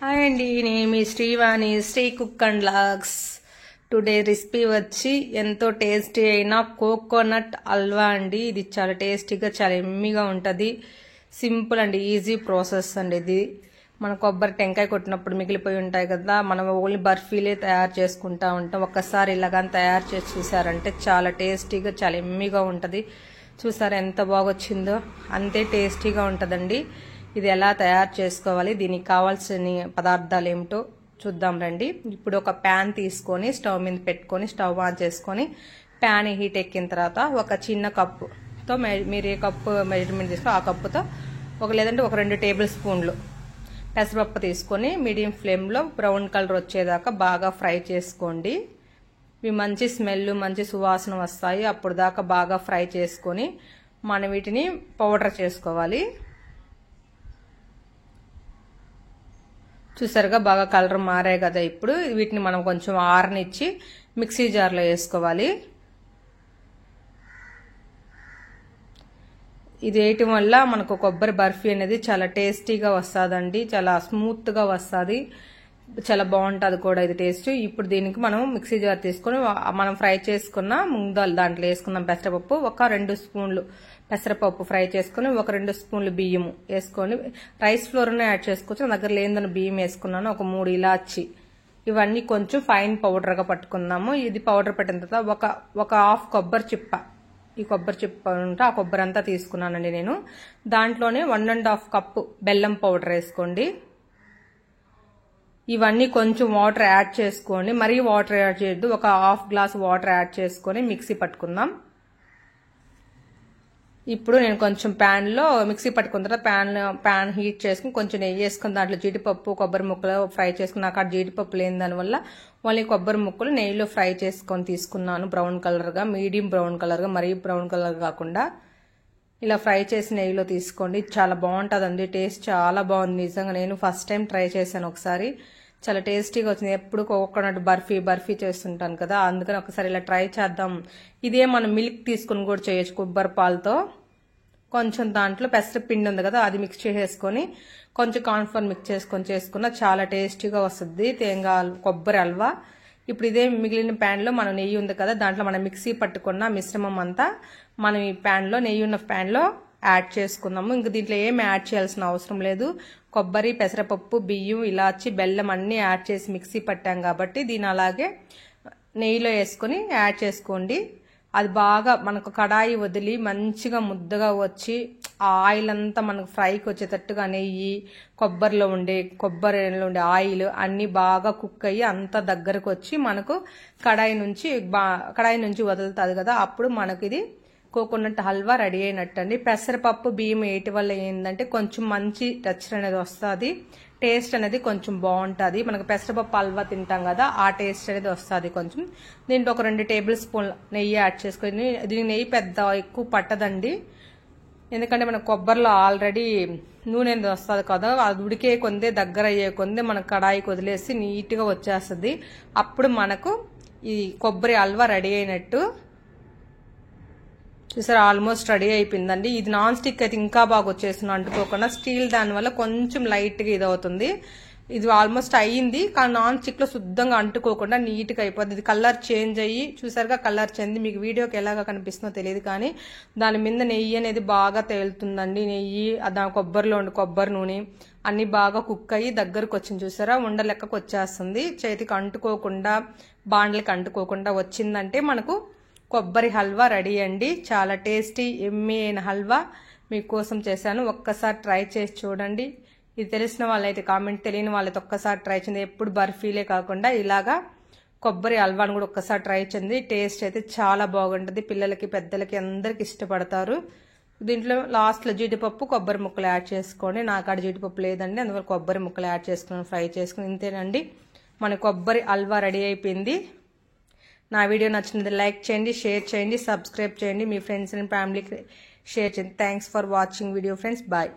Hi అండి, నేను మీ Srivani Sri cook and logs. Today recipe వచ్చి ఎంతో టేస్టీ అయిన కోకోనట్ హల్వా అండి. ఇది చాలా టేస్టీగా చాలా ఎమ్మీగా ఉంటుంది. సింపుల్ అండి, ఈజీ ప్రాసెస్ అండి. ఇది మన కొబ్బరి టెంకాయ కొట్టినప్పుడు మిగిలిపోయి ఉంటాయి కదా, మనం ఓన్లీ బర్ఫీలే తయారు చేసుకుంటా ఉంటాం. ఒక్కసారి ఇలాగని తయారు చేసి చూసారంటే చాలా టేస్టీగా చాలా ఎమ్మీగా ఉంటుంది. చూసారా ఎంత బాగొచ్చిందో, అంతే టేస్టీగా ఉంటుందండి. ఇది ఎలా తయారు చేసుకోవాలి, దీనికి కావాల్సిన పదార్థాలు ఏమిటో చూద్దాం రండి. ఇప్పుడు ఒక ప్యాన్ తీసుకొని స్టవ్ మీద పెట్టుకొని స్టవ్ ఆన్ చేసుకొని ప్యాన్ హీట్ ఎక్కిన తర్వాత ఒక చిన్న కప్పుతో మీరు ఏ కప్పు మెజర్మెంట్ తీసుకో ఆ కప్పుతో లేదంటే ఒక 2 టేబుల్ స్పూన్లు పెసరపప్పు తీసుకొని మీడియం ఫ్లేమ్లో బ్రౌన్ కలర్ వచ్చేదాకా బాగా ఫ్రై చేసుకోండి. ఇవి మంచి స్మెల్ మంచి సువాసన వస్తాయి. అప్పుడు దాకా బాగా ఫ్రై చేసుకొని మనం వీటిని పౌడర్ చేసుకోవాలి. చూసారుగా బాగా కలర్ మారాయి కదా. ఇప్పుడు వీటిని మనం కొంచెం ఆరనిచ్చి మిక్సీ జార్లో వేసుకోవాలి. ఇది వేయటం వల్ల మనకు కొబ్బరి బర్ఫీ అనేది చాలా టేస్టీగా వస్తుందండి. చాలా స్మూత్గా వస్తుంది, చాలా బాగుంటుంది కూడా ఇది టేస్ట్. ఇప్పుడు దీనికి మనం మిక్సీ జార్ తీసుకొని మనం ఫ్రై చేసుకున్న ముందాలు దాంట్లో వేసుకున్నాం. పెసరపప్పు ఒక 2 స్పూన్లు పెసరపప్పు ఫ్రై చేసుకుని ఒక 2 స్పూన్లు బియ్యము వేసుకొని, రైస్ ఫ్లోర్నే యాడ్ చేసుకోవచ్చు. నా దగ్గర లేదని బియ్యం వేసుకున్నాను. ఒక 3 ఇలాచి, ఇవన్నీ కొంచెం ఫైన్ పౌడర్గా పట్టుకుందాము. ఇది పౌడర్ పెట్టిన తర్వాత ఒక హాఫ్ కొబ్బరి చిప్ప, ఈ కొబ్బరి చిప్ప ఉంటే ఆ కొబ్బరి అంతా తీసుకున్నానండి నేను. దాంట్లోనే 1.5 కప్పు బెల్లం పౌడర్ వేసుకోండి. ఇవన్నీ కొంచెం వాటర్ యాడ్ చేసుకోండి, మరీ వాటర్ యాడ్ చేయొద్దు. ఒక హాఫ్ గ్లాస్ వాటర్ యాడ్ చేసుకొని మిక్సీ పట్టుకుందాం. ఇప్పుడు నేను కొంచెం ప్యాన్లో మిక్సీ పట్టుకున్న తర్వాత ప్యాన్ హీట్ చేసుకుని కొంచెం నెయ్యి వేసుకుని దాంట్లో జీడిపప్పు కొబ్బరి ముక్కలు ఫ్రై చేసుకుని, నాకు జీడిపప్పు లేని దానివల్ల ఓన్లీ కొబ్బరి ముక్కలు నెయ్యిలో ఫ్రై చేసుకొని తీసుకున్నాను. బ్రౌన్ కలర్గా, మీడియం బ్రౌన్ కలర్గా, మరీ బ్రౌన్ కలర్ కాకుండా ఇలా ఫ్రై చేసి నెయ్యిలో తీసుకోండి. చాలా బాగుంటుందండి, టేస్ట్ చాలా బాగుంది నిజంగా. నేను ఫస్ట్ టైం ట్రై చేశాను ఒకసారి, చాలా టేస్టీగా వచ్చింది. ఎప్పుడు కోకోనట్ బర్ఫీ చేస్తుంటాను కదా, అందుకని ఒకసారి ఇలా ట్రై చేద్దాం. ఇదే మనం మిల్క్ తీసుకుని కూడా చేయొచ్చు కొబ్బరి పాలతో. కొంచెం దాంట్లో పెసరపిండి ఉంది కదా, అది మిక్స్ చేసేసుకొని కొంచెం కార్న్ఫ్లోర్ మిక్స్ చేసుకున్న చాలా టేస్టీగా వస్తుంది కొబ్బరి హల్వా. ఇప్పుడు ఇదే మిగిలిన ప్యాన్లో మనం నెయ్యి ఉంది కదా, దాంట్లో మనం మిక్సీ పట్టుకున్న మిశ్రమం అంతా మనం ఈ ప్యాన్లో నెయ్యి ఉన్న ప్యాన్లో యాడ్ చేసుకుందాము. ఇంక దీంట్లో ఏం యాడ్ చేయాల్సిన అవసరం లేదు. కొబ్బరి, పెసరపప్పు, బియ్యం, ఇలాచి, బెల్లం అన్నీ యాడ్ చేసి మిక్సీ పట్టాం కాబట్టి దీని అలాగే నెయ్యిలో వేసుకొని యాడ్ చేసుకోండి. అది బాగా మనకు కడాయి వదిలి మంచిగా ముద్దగా వచ్చి ఆ ఆయిల్ అంతా మనకు ఫ్రైకి వచ్చేటట్టుగా నెయ్యి, కొబ్బరిలో ఉండే ఆయిల్ అన్నీ బాగా కుక్ అయ్యి అంతా దగ్గరకు వచ్చి మనకు కడాయి నుంచి వదులుతుంది కదా, అప్పుడు మనకు ఇది కోకోనట్ హల్వా రెడీ అయినట్టు అండి. పెసరపప్పు బియ్యం వేయటం వల్ల ఏంటంటే కొంచెం మంచి టెక్స్చర్ అనేది వస్తుంది, టేస్ట్ అనేది కొంచెం బాగుంటుంది. మనకు పెసరపప్పు హల్వా తింటాం కదా, ఆ టేస్ట్ అనేది వస్తుంది కొంచెం. దీంట్లో ఒక 2 టేబుల్ స్పూన్ల నెయ్యి యాడ్ చేసుకొని, దీనికి నెయ్యి ఎక్కువ పట్టదండి, ఎందుకంటే మన కొబ్బరిలో ఆల్రెడీ నూనె అనేది వస్తుంది కదా, అది ఉడికే కొందే దగ్గర అయ్యే కొందే మనకు కడాయికి వదిలేసి నీట్గా వచ్చేస్తుంది. అప్పుడు మనకు ఈ కొబ్బరి హల్వా రెడీ అయినట్టు. చూసారా, ఆల్మోస్ట్ రెడీ అయిపోయిందండి. ఇది నాన్ స్టిక్ అయితే ఇంకా బాగా వచ్చేస్తుంది అంటుకోకుండా, స్టీల్ దానివల్ల కొంచెం లైట్గా ఇది అవుతుంది. ఇది ఆల్మోస్ట్ అయ్యింది, కానీ నాన్ స్టిక్లో శుద్ధంగా అంటుకోకుండా నీట్గా అయిపోతుంది. ఇది కలర్ చేంజ్ అయ్యి చూసారుగా, కలర్ చేంజ్ మీకు వీడియోకి ఎలాగా కనిపిస్తుందో తెలియదు కానీ దాని మీద నెయ్యి అనేది బాగా తేలుతుందండి. నెయ్యి కొబ్బరిలో ఉండే కొబ్బరి నూనె అన్నీ బాగా కుక్ అయ్యి దగ్గరకు వచ్చింది. చూసారా, ఉండలెక్కకు వచ్చేస్తుంది. చేతికి అంటుకోకుండా బాండ్లకి అంటుకోకుండా వచ్చిందంటే మనకు కొబ్బరి హల్వా రెడీ అండి. చాలా టేస్టీ ఎమ్మీ అయిన హల్వా మీకోసం చేశాను. ఒక్కసారి ట్రై చేసి చూడండి. ఇది తెలిసిన వాళ్ళైతే కామెంట్, తెలియని వాళ్ళైతే ఒక్కసారి ట్రై చేయండి. ఎప్పుడు బర్ఫీలే కాకుండా ఇలాగా కొబ్బరి హల్వాని కూడా ఒక్కసారి ట్రై చేయండి. టేస్ట్ అయితే చాలా బాగుంటుంది. పిల్లలకి పెద్దలకి అందరికి ఇష్టపడతారు. దీంట్లో లాస్ట్లో జీడిపప్పు కొబ్బరి ముక్కలు యాడ్ చేసుకోండి. నాకు ఆడ జీడిపప్పు లేదండి, అందువల్ల కొబ్బరి ముక్కలు యాడ్ చేసుకుని ఫ్రై చేసుకుని ఇంతేనండి, మన కొబ్బరి హల్వా రెడీ అయిపోయింది. నా వీడియో నచ్చినది లైక్ చేయండి, షేర్ చేయండి, సబ్స్క్రైబ్ చేయండి, మీ ఫ్రెండ్స్ అండ్ ఫ్యామిలీకి షేర్ చేయండి. Thanks for watching video friends. Bye.